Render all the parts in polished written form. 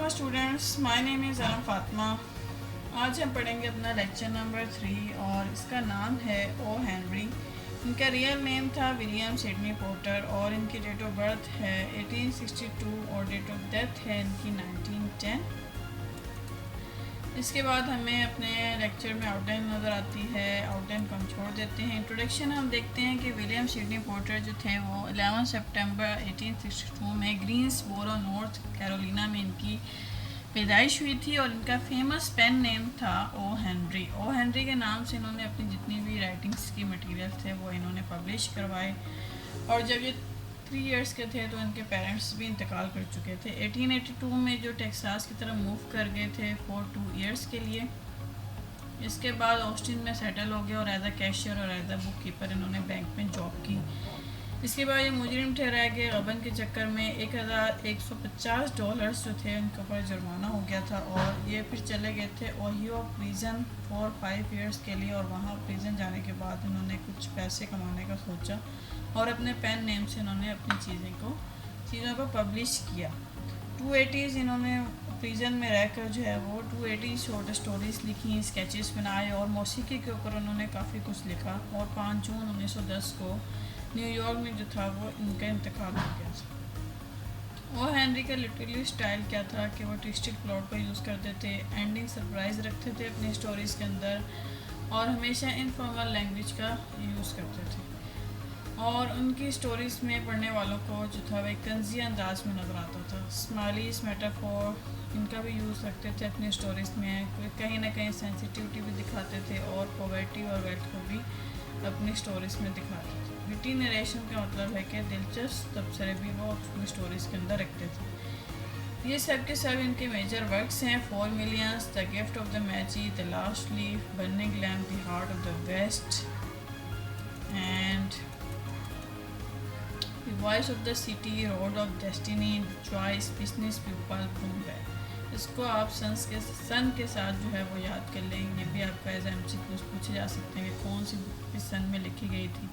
Hello students, my name is Anam Fatima. आज हम पढ़ेंगे अपना लेक्चर नंबर 3 और इसका नाम है ओ हेनरी। इनका रियल नेम था विलियम सिडनी पोर्टर और इनकी डेट ऑफ बर्थ है 1862 और डेट ऑफ डेथ है इनकी 1910। इसके बाद हमें अपने लेक्चर में आउटलाइन नज़र आती है। आउटलाइन को हम छोड़ देते हैं। इंट्रोडक्शन हम देखते हैं कि विलियम सिडनी पोर्टर जो थे वो 11 सितंबर 1862 में ग्रीन्सबोरो नॉर्थ कैरोलिना में इनकी पैदाइश हुई थी और इनका फेमस पेन नेम था ओ हेनरी। ओ हेनरी के नाम से इन्होंने अपनी जितनी भी राइटिंग्स की मटेरियल थे वो इन्होंने पब्लिश करवाए। और जब ये 3 इयर्स के थे तो इनके पेरेंट्स भी इंतकाल कर चुके थे। 1882 में जो टेक्सास की तरफ मूव कर गए थे फॉर 2 इयर्स के लिए। इसके बाद ऑस्टिन में सेटल हो गए और एज अ कैशियर और एज अ बुक कीपर इन्होंने बैंक में जॉब की। इसके बाद ये मुजरिम ठहराए गए। गबन के चक्कर में $1150 जो थे उनके ऊपर जुर्माना हो गया था और ये फिर चले गए थे ओहियो प्रिजन फॉर 5 इयर्स के लिए। और वहाँ प्रिजन जाने के बाद इन्होंने कुछ पैसे कमाने का सोचा और अपने पेन नेम से इन्होंने अपनी चीज़ों को पब्लिश किया। 280 इन्होंने प्रिजन में रहकर जो है वो 280 शॉर्ट स्टोरीज लिखी, स्केचेस बनाए और मौसीकी के ऊपर उन्होंने काफ़ी कुछ लिखा। और 5 जून 1910 को न्यूयॉर्क में जो था वो इनका इंतकाल हो गया था। ओ हेनरी का लिटरली स्टाइल क्या था कि वो ट्विस्टेड प्लॉट को यूज़ करते थे, एंडिंग सरप्राइज रखते थे अपनी स्टोरीज़ के अंदर और हमेशा इनफॉर्मल लैंग्वेज का यूज़ करते थे। और उनकी स्टोरीज़ में पढ़ने वालों को जो था वह एक तंज़ी अंदाज में नज़र आता था। स्माइलीज, मेटाफोर इनका भी यूज़ रखते थे अपनी स्टोरीज़ में। कहीं ना कहीं सेंसिटिविटी भी दिखाते थे और पॉवर्टी और वेल्थ को भी अपनी स्टोरीज़ में दिखाते थे। विटी नरेशन का मतलब है कि दिलचस्प तबसरे भी वो अपनी स्टोरीज़ के अंदर रखते थे। ये सब के सब इनके मेजर वर्क्स हैं। 4 millions, the gift of the Magi, the last leaf, burning lamp, the heart of the west and The Voice of the City, Road of Destiny, Choice, Business People, Bloomberg। इसको आप सन के साथ जो है वो याद कर लें। ये भी आपका एज MCQ पूछे जा सकते हैं कि कौन सी बुक इस सन में लिखी गई थी।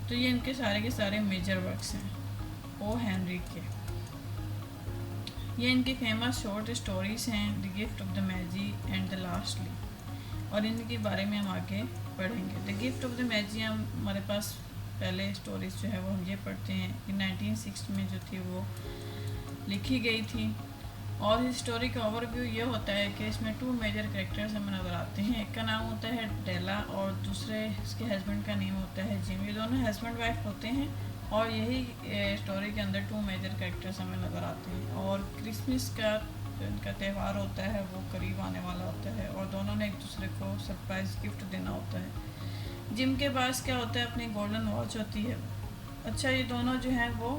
तो ये इनके सारे के सारे मेजर वर्क्स हैं ओ हेनरी के। ये इनकी फेमस शॉर्ट स्टोरीज़ हैं, the gift of the Magi and the last leaf. और इनके बारे में हम आगे पढ़ेंगे। The gift of the Magi हमारे पास पहले स्टोरीज़ जो है वो हम ये पढ़ते हैं कि 1960 में जो थी वो लिखी गई थी। और इस स्टोरी का ओवरव्यू ये होता है कि इसमें 2 मेजर कैरेक्टर्स हमें नज़र आते हैं। एक का नाम होता है डेला और दूसरे इसके हस्बैंड का नेम होता है जिम। ये दोनों हस्बैंड वाइफ होते हैं और यही स्टोरी के अंदर 2 मेजर कैरेक्टर्स हमें नज़र आते हैं। और क्रिसमस का जो इनका त्यौहार होता है वो करीब आने वाला होता है और दोनों ने एक दूसरे को सरप्राइज़ गिफ्ट देना होता है। जिम के पास क्या होता है, अपनी गोल्डन वॉच होती है। अच्छा, ये दोनों जो हैं वो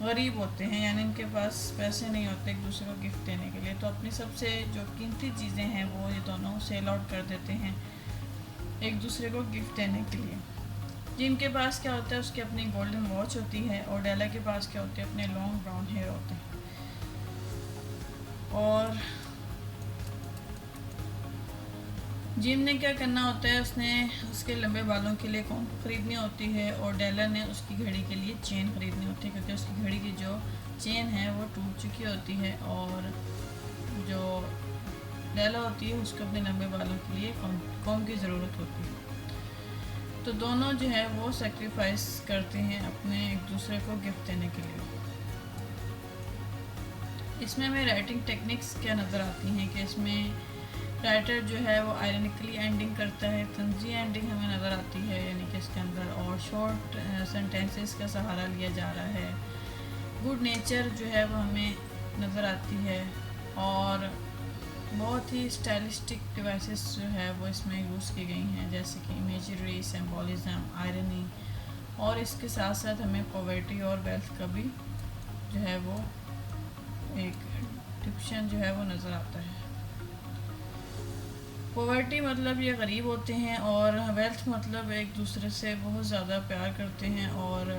गरीब होते हैं, यानी इनके पास पैसे नहीं होते एक दूसरे को गिफ्ट देने के लिए। तो अपनी सबसे जो कीमती चीज़ें हैं वो ये दोनों सेल आउट कर देते हैं एक दूसरे को गिफ्ट देने के लिए। जिम के पास क्या होता है, उसकी अपनी गोल्डन वॉच होती है और डेला के पास क्या होते हैं, अपने लॉन्ग ब्राउन हेयर होते हैं। और जिम ने क्या करना होता है, उसने उसके लंबे बालों के लिए कौन ख़रीदनी होती है और डेला ने उसकी घड़ी के लिए चेन ख़रीदनी होती है, क्योंकि उसकी घड़ी की जो चेन है वो टूट चुकी होती है और जो डेला होती है उसको अपने लंबे बालों के लिए कॉम की ज़रूरत होती है। तो दोनों जो है वो सेक्रीफाइस करते हैं अपने एक दूसरे को गिफ्ट देने के लिए। इसमें हमें राइटिंग टेक्निक्स क्या नज़र आती हैं कि इसमें राइटर जो है वो आयरनिकली एंडिंग करता है, तंज़ी एंडिंग हमें नज़र आती है यानी कि इसके अंदर, और शॉर्ट सेंटेंसेस का सहारा लिया जा रहा है। गुड नेचर जो है वो हमें नज़र आती है और बहुत ही स्टाइलिस्टिक डिवाइसेस जो है वो इसमें यूज़ की गई हैं, जैसे कि इमेजरी, सिंबॉलिज्म, आयरनी। और इसके साथ साथ हमें पॉवर्टी और वेल्थ का भी जो है वो एक डिपिक्शन जो है वो नज़र आता है। पॉवर्टी मतलब ये गरीब होते हैं और वेल्थ मतलब एक दूसरे से बहुत ज़्यादा प्यार करते हैं और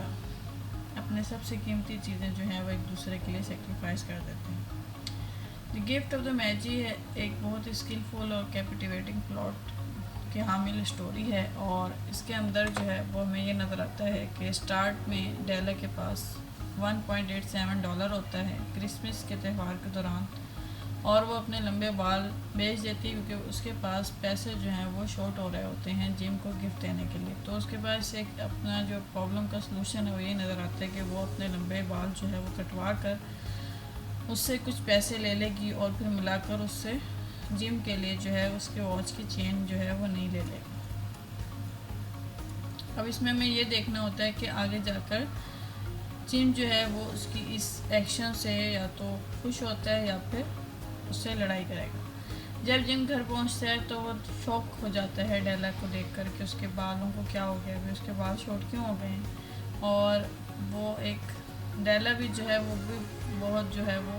अपने सबसे कीमती चीज़ें जो हैं वो एक दूसरे के लिए सेक्रीफाइस कर देते हैं। द गिफ्ट ऑफ द मैजी है एक बहुत ही स्किलफुल और कैप्टिवेटिंग प्लॉट के हामिल स्टोरी है और इसके अंदर जो है वो हमें ये नज़र आता है कि स्टार्ट में डेला के पास $1.87 होता है क्रिसमस के त्यौहार के दौरान, और वो अपने लंबे बाल बेच देती है क्योंकि उसके पास पैसे जो हैं वो शॉर्ट हो रहे होते हैं जिम को गिफ्ट देने के लिए। तो उसके पास एक अपना जो प्रॉब्लम का सलूशन है वो ये नज़र आता है कि वो अपने लंबे बाल जो है वो कटवा कर उससे कुछ पैसे ले लेगी और फिर मिलाकर उससे जिम के लिए जो है उसके वॉच की चेन जो है वो नहीं ले लेगी। अब इसमें हमें ये देखना होता है कि आगे जाकर जिम जो है वो उसकी इस एक्शन से या तो खुश होता है या फिर उससे लड़ाई करेगा। जब जिम घर पहुंचता है तो वो शौक हो जाता है डेला को देख कर कि उसके बालों को क्या हो गया, उसके बाल शॉर्ट क्यों हो गए हैं। और वो एक डेला भी जो है वो भी बहुत जो है वो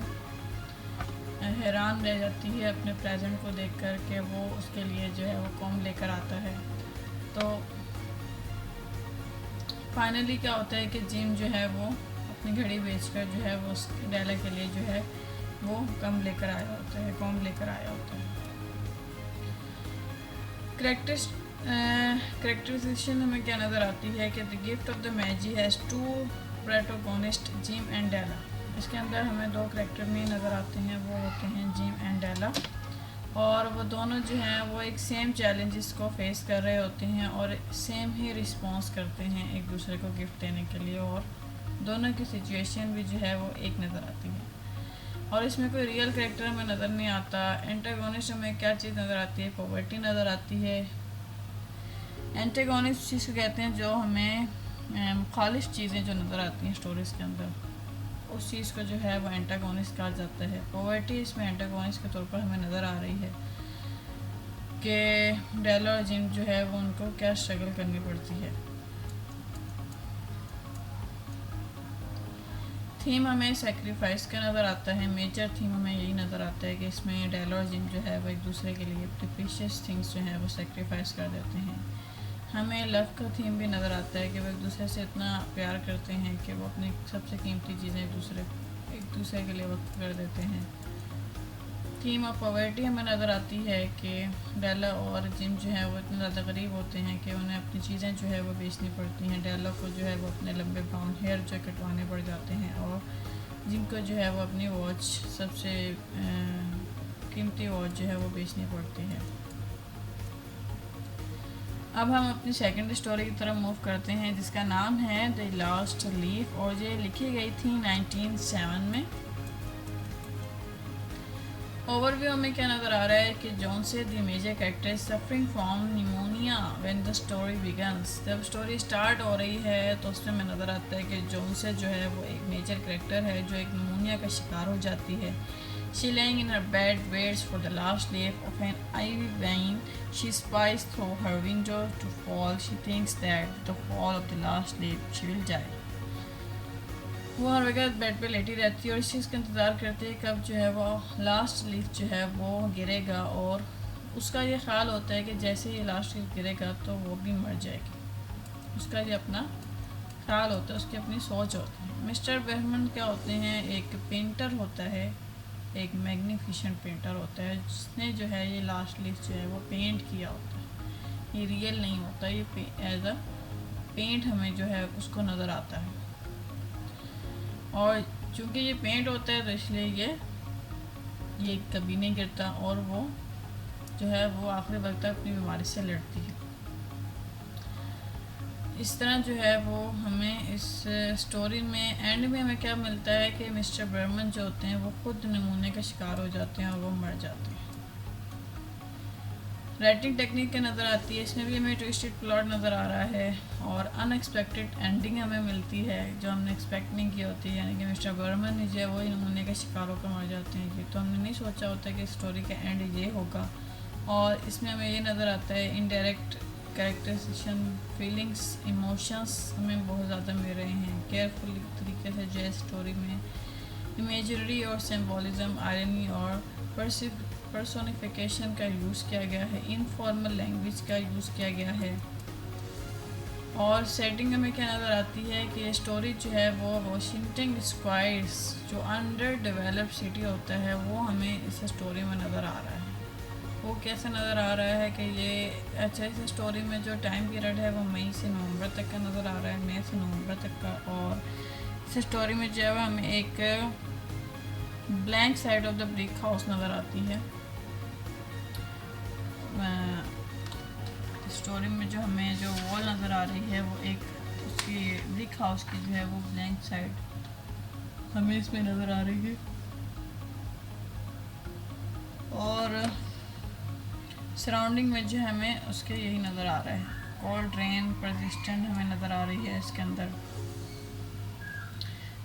हैरान रह जाती है अपने प्रेजेंट को देख कर के वो उसके लिए जो है वो कॉम लेकर आता है। तो फाइनली क्या होता है कि जिम जो है वो अपनी घड़ी बेचकर जो है वो उस डेला के लिए जो है वो कॉम लेकर आया होता है। करेक्टराइजेशन हमें क्या नज़र आती है कि the gift of the Magi has two protagonist Jim and Della. इसके अंदर हमें दो करेक्टर में नज़र आते हैं, वो होते हैं जिम एंड डेला, और वो दोनों जो हैं वो एक सेम चैलेंजेस को फेस कर रहे होते हैं और सेम ही रिस्पॉन्स करते हैं एक दूसरे को गिफ्ट देने के लिए, और दोनों की सिचुएशन भी जो है वो एक नज़र आती है। और इसमें कोई रियल करेक्टर हमें नज़र नहीं आता। एंटागोनिस्ट हमें क्या चीज़ नज़र आती है, पॉवर्टी नज़र आती है। एंटागोनिस्ट चीज़ को कहते हैं जो हमें मुखालिफ चीज़ें जो नज़र आती हैं स्टोरीज़ के अंदर, उस चीज़ को जो है वो एंटागोनिस्ट कहा जाता है। पॉवर्टी इसमें एंटागोनिस्ट के तौर पर हमें नज़र आ रही है कि डेला और जिम जो है वो उनको क्या स्ट्रगल करनी पड़ती है। थीम हमें सेक्रीफाइस का नज़र आता है। मेजर थीम हमें यही नज़र आता है कि इसमें डेला और जिम जो है वो एक दूसरे के लिए प्रीशियस थिंग्स जो है वो सेक्रीफाइस कर देते हैं। हमें लव का थीम भी नज़र आता है कि वो एक दूसरे से इतना प्यार करते हैं कि वो अपनी सबसे कीमती चीज़ें एक दूसरे के लिए वक्त कर देते हैं। थीम ऑफ पॉवर्टी हमें नज़र आती है कि डेला और जिम जो है वो इतने ज़्यादा गरीब होते हैं कि उन्हें अपनी चीज़ें जो है वो बेचनी पड़ती हैं। डेला को जो है वो अपने लंबे ब्राउन हेयर जो कटवाने पड़ जाते हैं, और जिम को जो है वो अपनी वॉच सबसे कीमती वॉच जो है वो बेचनी पड़ती है। अब हम अपनी सेकंड स्टोरी की तरफ मूव करते हैं जिसका नाम है द लास्ट लीफ, और ये लिखी गई थी 1907 में। ओवरव्यू में क्या नज़र आ रहा है कि जॉन से the major character suffering from pneumonia when the story begins. जब स्टोरी स्टार्ट हो रही है तो उसमें हमें नज़र आता है कि जॉन से जो है वो एक मेजर कैरेक्टर है जो एक निमोनिया का शिकार हो जाती है। She laying in her bed waits for the last leaf of an ivy vine. She spies through her window to fall. She thinks that the fall of the last leaf she will die. वो हर वक्त bed पे लेटी रहती है और इस चीज़ का इंतज़ार करती है कब जो है वो लास्ट लीफ जो है वो गिरेगा, और उसका ये ख्याल होता है कि जैसे ही लास्ट लीफ गिरेगा तो वो भी मर जाएगी। उसका ये अपना ख्याल होता है, उसकी अपनी सोच होती है। मिस्टर बर्मन क्या होते हैं, एक पेंटर होता है, एक मैग्निफिशेंट पेंटर होता है जिसने जो है ये लास्ट लीफ जो है वो पेंट किया होता है। ये रियल नहीं होता, ये एज अ पेंट हमें जो है उसको नज़र आता है, और चूँकि ये पेंट होता है तो इसलिए ये कभी नहीं गिरता और वो जो है वो आखिरी वक्त तक अपनी बीमारी से लड़ती है। इस तरह जो है वो हमें इस स्टोरी में एंड में हमें क्या मिलता है कि मिस्टर बर्मन जो होते हैं वो खुद नमूने का शिकार हो जाते हैं और वो मर जाते हैं। राइटिंग टेक्निक क्या नज़र आती है, इसमें भी हमें ट्विस्टेड प्लॉट नज़र आ रहा है और अनएक्सपेक्टेड एंडिंग हमें मिलती है जो हमने एक्सपेक्ट नहीं की होती है, यानी कि मिस्टर बर्मन जो है वही नमूने के शिकार होकर मर जाते हैं। ये तो हमने नहीं सोचा होता कि स्टोरी का एंड ये होगा, और इसमें हमें ये नज़र आता है इनडायरेक्ट कैरेक्टराइजेशन, फीलिंग्स, इमोशंस हमें बहुत ज़्यादा मिल रहे हैं केयरफुल तरीके से जो है स्टोरी में। इमेजरी और सिम्बोलिज्म, आयरनी और पर्सोनिफिकेशन का यूज़ किया गया है, इनफॉर्मल लैंग्वेज का यूज़ किया गया है। और सेटिंग हमें क्या नज़र आती है कि स्टोरी जो है वो वाशिंगटन स्क्वायर्स जो अंडर डेवलप्ड सिटी होता है वो हमें इस स्टोरी में नज़र आ रहा है। वो कैसे नज़र आ रहा है कि ये अच्छा, इस स्टोरी में जो टाइम पीरियड है वो मई से नवंबर तक का नज़र आ रहा है, मई से नवंबर तक का, और इस स्टोरी में जो है हमें एक blank side of the brick house नज़र आती है। स्टोरी में जो हमें जो वॉल नज़र आ रही है वो एक उसकी ब्रिक हाउस की जो है वो ब्लैंक साइड हमें इसमें नज़र आ रही है, और सराउंडिंग में जो हमें उसके यही नज़र आ रहा है। कोल्ड रेन परसिस्टेंट हमें नज़र आ रही है इसके अंदर।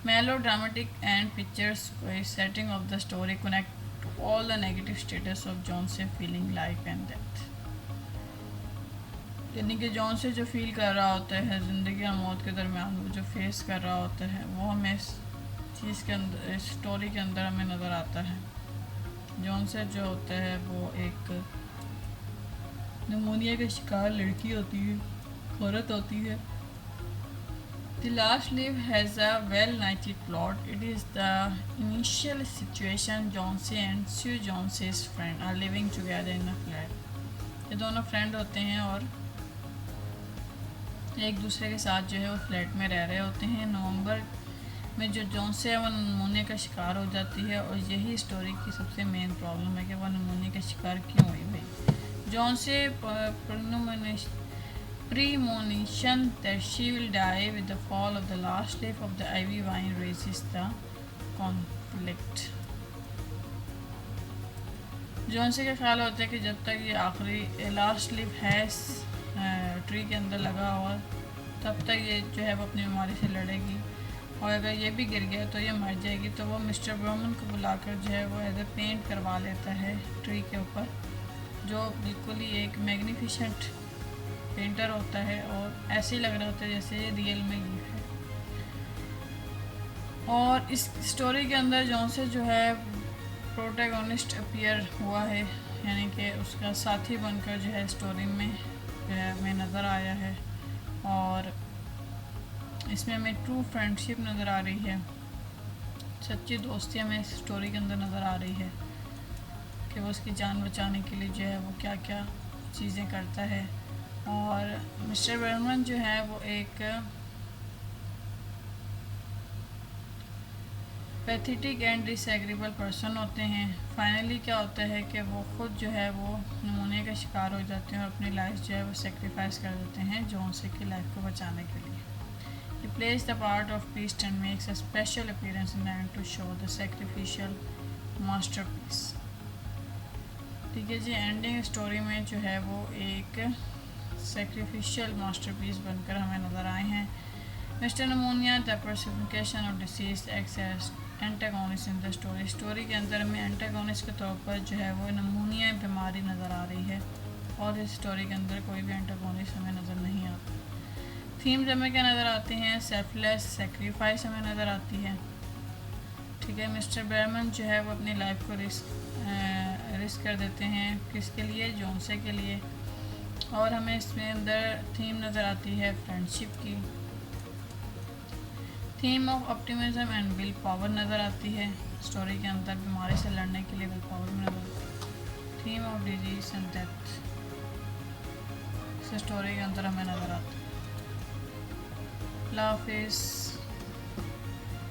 Melodramatic and pictures setting of the story connect to all the negative status of John से फीलिंग लाइफ एंड डेथ। यानी कि जॉन से जो फील कर रहा होता है ज़िंदगी और मौत के दरमियान, वो जो फेस कर रहा होता है, वो हमें इस चीज़ के अंदर, इस स्टोरी के अंदर हमें नज़र आता है। जॉन से जो होता है वो एक निमोनिया का शिकार लड़की होती है, औरत होती है। The last leaf has a well-knitted plot. It is the initial situation. Johnsy and Sue Johnsey's friend are living together in a flat. ये दोनों फ्रेंड होते हैं और एक दूसरे के साथ जो है वो फ्लैट में रह रहे होते हैं। नवंबर में जो जॉन्सी है वो निमोनिया का शिकार हो जाती है, और यही स्टोरी की सबसे मेन प्रॉब्लम है कि वह निमोनिया का शिकार क्यों हुई भाई। Johnsy premonition that she will die with the fall of the last leaf of the ivy vine raises the conflict. Johnsy का ख्याल होता है कि जब तक ये आखिरी लास्ट लीफ है ट्री के अंदर लगा हुआ, तब तक ये जो है वो अपनी बीमारी से लड़ेगी, और अगर ये भी गिर गया तो ये मर जाएगी। तो वो मिस्टर ब्रमन को बुलाकर जो है वो एज पेंट करवा लेता है ट्री के ऊपर, जो बिल्कुल ही एक मैग्निफिसेंट पेंटर होता है, और ऐसे ही लग रहा होता है जैसे ये रियल में लीफ है। और इस स्टोरी के अंदर जॉन से जो है प्रोटैगनिस्ट अपीयर हुआ है, यानी कि उसका साथी बनकर जो है स्टोरी में जो है हमें नज़र आया है, और इसमें हमें ट्रू फ्रेंडशिप नज़र आ रही है, सच्ची दोस्ती हमें इस स्टोरी के अंदर नज़र आ रही है कि वो उसकी जान बचाने के लिए जो है वो क्या क्या चीज़ें करता है। और मिस्टर बर्मन जो है वो एक पैथेटिक एंड डिसएग्रीबल पर्सन होते हैं। फाइनली क्या होता है कि वो खुद जो है वो निमोनिया का शिकार हो जाते हैं और अपनी लाइफ जो है वो सेक्रीफाइस कर देते हैं जॉन्सी की लाइफ को बचाने के लिए। He plays the part of priest and makes a special appearance in the end to show the sacrificial masterpiece. ठीक है जी, एंडिंग स्टोरी में जो है वो एक सेक्रीफिशियल मास्टरपीस बनकर हमें नज़र आए हैं। Mister pneumonia the personification of disease acts as antagonist in the story. Story के अंदर हमें एंटागोनिस्ट के तौर पर जो है वो निमोनिया बीमारी नज़र आ रही है, और इस स्टोरी के अंदर कोई भी एंटागोनिस्ट हमें नज़र नहीं आता। थीम्स हमें क्या नज़र आती हैं? सेल्फलेस सेक्रीफाइस हमें नज़र आती है। ठीक है, मिस्टर बर्मन जो है वो अपनी लाइफ को रिस्क कर देते हैं, किसके लिए? जॉन्से के लिए। और हमें इसमें अंदर थीम नज़र आती है फ्रेंडशिप की, theme of optimism and will power नज़र आती है स्टोरी के अंदर, बीमारी से लड़ने के लिए विल पावर में नज़र, theme of disease and death इस स्टोरी के अंदर हमें नज़र आती है। अल्लाह हाफिज़।